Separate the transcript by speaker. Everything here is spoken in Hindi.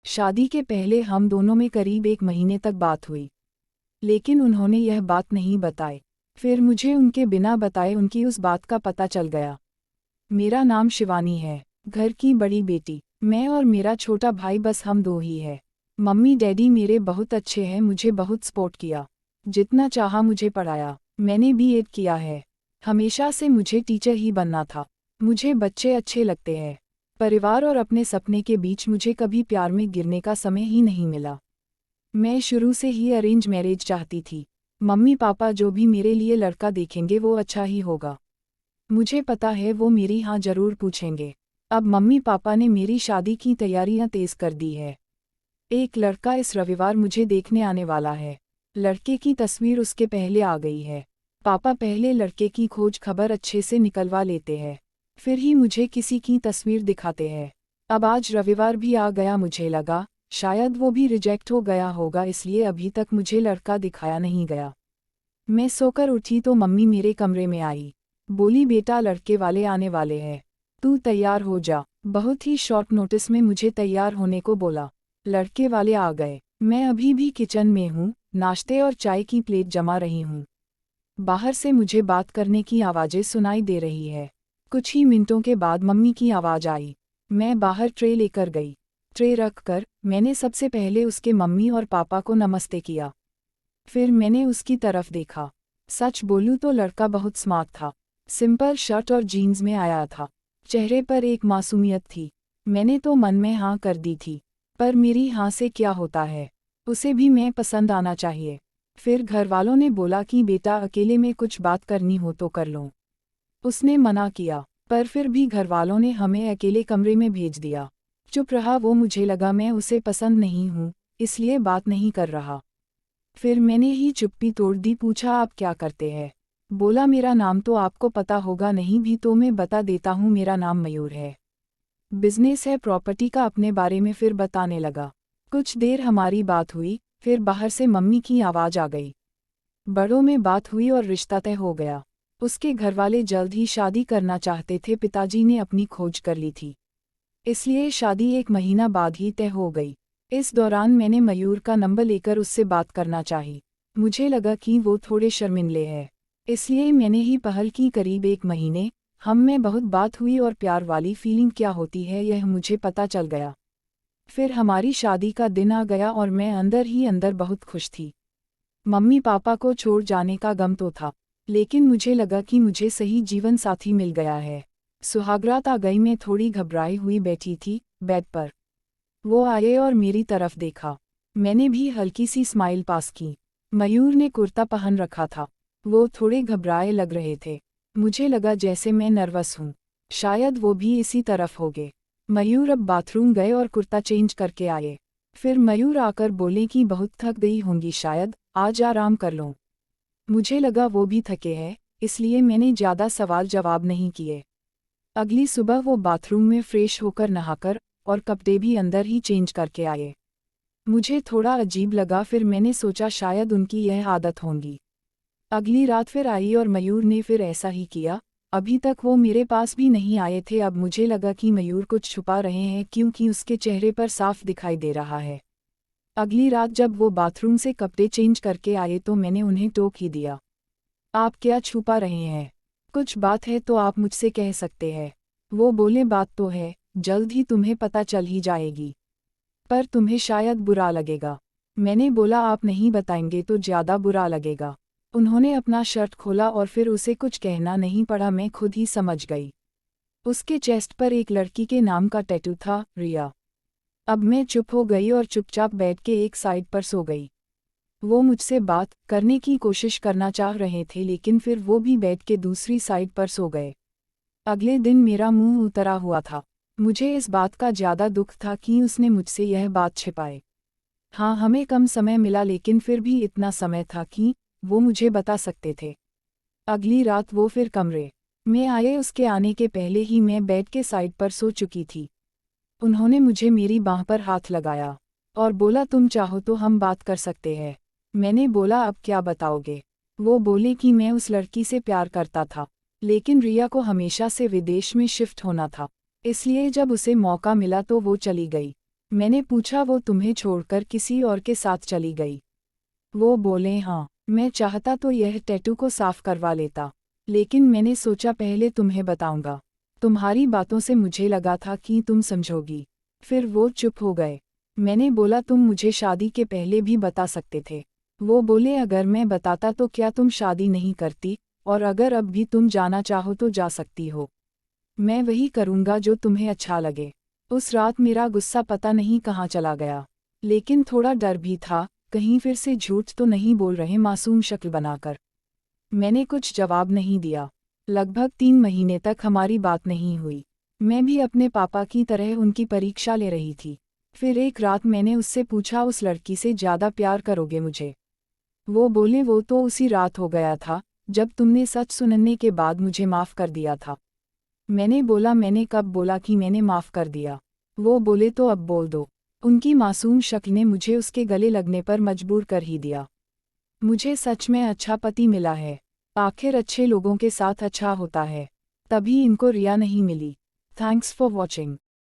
Speaker 1: शादी के पहले हम दोनों में करीब 1 महीने तक बात हुई, लेकिन उन्होंने यह बात नहीं बताई। फिर मुझे उनके बिना बताए उनकी उस बात का पता चल गया। मेरा नाम शिवानी है, घर की बड़ी बेटी। मैं और मेरा छोटा भाई बस हम दो ही है। मम्मी डैडी मेरे बहुत अच्छे हैं, मुझे बहुत सपोर्ट किया। जितना चाहा मुझे पढ़ाया। मैंने बीएड किया है। हमेशा से मुझे टीचर ही बनना था। मुझे बच्चे अच्छे लगते हैं। परिवार और अपने सपने के बीच मुझे कभी प्यार में गिरने का समय ही नहीं मिला। मैं शुरू से ही अरेंज मैरिज चाहती थी। मम्मी पापा जो भी मेरे लिए लड़का देखेंगे वो अच्छा ही होगा। मुझे पता है वो मेरी हाँ जरूर पूछेंगे। अब मम्मी पापा ने मेरी शादी की तैयारियां तेज कर दी है। एक लड़का इस रविवार मुझे देखने आने वाला है। लड़के की तस्वीर उसके पहले आ गई है। पापा पहले लड़के की खोज खबर अच्छे से निकलवा लेते हैं, फिर ही मुझे किसी की तस्वीर दिखाते हैं। अब आज रविवार भी आ गया, मुझे लगा शायद वो भी रिजेक्ट हो गया होगा, इसलिए अभी तक मुझे लड़का दिखाया नहीं गया। मैं सोकर उठी तो मम्मी मेरे कमरे में आई। बोली बेटा लड़के वाले आने वाले हैं, तू तैयार हो जा। बहुत ही शॉर्ट नोटिस में मुझे तैयार होने को बोला। लड़के वाले आ गए। मैं अभी भी किचन में हूँ, नाश्ते और चाय की प्लेट जमा रही हूँ। बाहर से मुझे बात करने की आवाज़ें सुनाई दे रही है। कुछ ही मिनटों के बाद मम्मी की आवाज़ आई। मैं बाहर ट्रे लेकर गई। ट्रे रखकर मैंने सबसे पहले उसके मम्मी और पापा को नमस्ते किया। फिर मैंने उसकी तरफ देखा। सच बोलूं तो लड़का बहुत स्मार्ट था। सिंपल शर्ट और जीन्स में आया था। चेहरे पर एक मासूमियत थी। मैंने तो मन में हाँ कर दी थी, पर मेरी हाँ से क्या होता है, उसे भी मैं पसंद आना चाहिए। फिर घरवालों ने बोला कि बेटा अकेले में कुछ बात करनी हो तो कर लो। उसने मना किया, पर फिर भी घरवालों ने हमें अकेले कमरे में भेज दिया। चुप रहा वो, मुझे लगा मैं उसे पसंद नहीं हूँ, इसलिए बात नहीं कर रहा। फिर मैंने ही चुप्पी तोड़ दी। पूछा आप क्या करते हैं? बोला मेरा नाम तो आपको पता होगा, नहीं भी तो मैं बता देता हूँ, मेरा नाम मयूर है। बिजनेस है प्रॉपर्टी का, अपने बारे में फिर बताने लगा। कुछ देर हमारी बात हुई, फिर बाहर से मम्मी की आवाज़ आ गई। बड़ों में बात हुई और रिश्ता तय हो गया। उसके घरवाले जल्द ही शादी करना चाहते थे, पिताजी ने अपनी खोज कर ली थी, इसलिए शादी 1 महीना बाद ही तय हो गई। इस दौरान मैंने मयूर का नंबर लेकर उससे बात करना चाही। मुझे लगा कि वो थोड़े शर्मिंदे हैं, इसलिए मैंने ही पहल की। करीब 1 महीने हम में बहुत बात हुई और प्यार वाली फीलिंग क्या होती है यह मुझे पता चल गया। फिर हमारी शादी का दिन आ गया और मैं अंदर ही अंदर बहुत खुश थी। मम्मी पापा को छोड़ जाने का गम तो था, लेकिन मुझे लगा कि मुझे सही जीवन साथी मिल गया है। सुहागरात आ गई। मैं थोड़ी घबराई हुई बैठी थी बेड पर। वो आए और मेरी तरफ देखा। मैंने भी हल्की सी स्माइल पास की। मयूर ने कुर्ता पहन रखा था। वो थोड़े घबराए लग रहे थे। मुझे लगा जैसे मैं नर्वस हूँ, शायद वो भी इसी तरफ होंगे। मयूर अब बाथरूम गए और कुर्ता चेंज करके आए। फिर मयूर आकर बोले कि बहुत थक गई होंगी शायद, आज आराम कर लो। मुझे लगा वो भी थके हैं, इसलिए मैंने ज़्यादा सवाल जवाब नहीं किए। अगली सुबह वो बाथरूम में फ्रेश होकर नहाकर और कपड़े भी अंदर ही चेंज करके आए। मुझे थोड़ा अजीब लगा, फिर मैंने सोचा शायद उनकी यह आदत होगी। अगली रात फिर आई और मयूर ने फिर ऐसा ही किया। अभी तक वो मेरे पास भी नहीं आए थे। अब मुझे लगा कि मयूर कुछ छुपा रहे हैं, क्योंकि उसके चेहरे पर साफ दिखाई दे रहा है। अगली रात जब वो बाथरूम से कपड़े चेंज करके आए तो मैंने उन्हें टोक ही दिया। आप क्या छुपा रहे हैं? कुछ बात है तो आप मुझसे कह सकते हैं। वो बोले बात तो है, जल्द ही तुम्हें पता चल ही जाएगी, पर तुम्हें शायद बुरा लगेगा। मैंने बोला आप नहीं बताएंगे तो ज़्यादा बुरा लगेगा। उन्होंने अपना शर्ट खोला और फिर उसे कुछ कहना नहीं पड़ा, मैं खुद ही समझ गई। उसके चेस्ट पर एक लड़की के नाम का टैटू था, रिया। अब मैं चुप हो गई और चुपचाप बैठ के एक साइड पर सो गई। वो मुझसे बात करने की कोशिश करना चाह रहे थे, लेकिन फिर वो भी बैठ के दूसरी साइड पर सो गए। अगले दिन मेरा मुंह उतरा हुआ था। मुझे इस बात का ज़्यादा दुख था कि उसने मुझसे यह बात छिपाई। हाँ, हमें कम समय मिला, लेकिन फिर भी इतना समय था कि वो मुझे बता सकते थे। अगली रात वो फिर कमरे में आए। उसके आने के पहले ही मैं बेड के साइड पर सो चुकी थी। उन्होंने मुझे मेरी बाह पर हाथ लगाया और बोला तुम चाहो तो हम बात कर सकते हैं। मैंने बोला अब क्या बताओगे? वो बोले कि मैं उस लड़की से प्यार करता था, लेकिन रिया को हमेशा से विदेश में शिफ्ट होना था, इसलिए जब उसे मौका मिला तो वो चली गई। मैंने पूछा वो तुम्हें छोड़कर किसी और के साथ चली गई? वो बोले हाँ, मैं चाहता तो यह टैटू को साफ करवा लेता, लेकिन मैंने सोचा पहले तुम्हें बताऊंगा। तुम्हारी बातों से मुझे लगा था कि तुम समझोगी। फिर वो चुप हो गए। मैंने बोला तुम मुझे शादी के पहले भी बता सकते थे। वो बोले अगर मैं बताता तो क्या तुम शादी नहीं करती, और अगर अब भी तुम जाना चाहो तो जा सकती हो। मैं वही करूंगा जो तुम्हें अच्छा लगे। उस रात मेरा गुस्सा पता नहीं कहाँ चला गया, लेकिन थोड़ा डर भी था, कहीं फिर से झूठ तो नहीं बोल रहे मासूम शक्ल बनाकर। मैंने कुछ जवाब नहीं दिया। लगभग 3 महीने तक हमारी बात नहीं हुई। मैं भी अपने पापा की तरह उनकी परीक्षा ले रही थी। फिर एक रात मैंने उससे पूछा उस लड़की से ज़्यादा प्यार करोगे मुझे? वो बोले वो तो उसी रात हो गया था, जब तुमने सच सुनने के बाद मुझे माफ़ कर दिया था। मैंने बोला मैंने कब बोला कि मैंने माफ़ कर दिया? वो बोले तो अब बोल दो। उनकी मासूम शक्ल ने मुझे उसके गले लगने पर मजबूर कर ही दिया। मुझे सच में अच्छा पति मिला है। आखिर अच्छे लोगों के साथ अच्छा होता है। तभी इनको रिया नहीं मिली। Thanks for watching.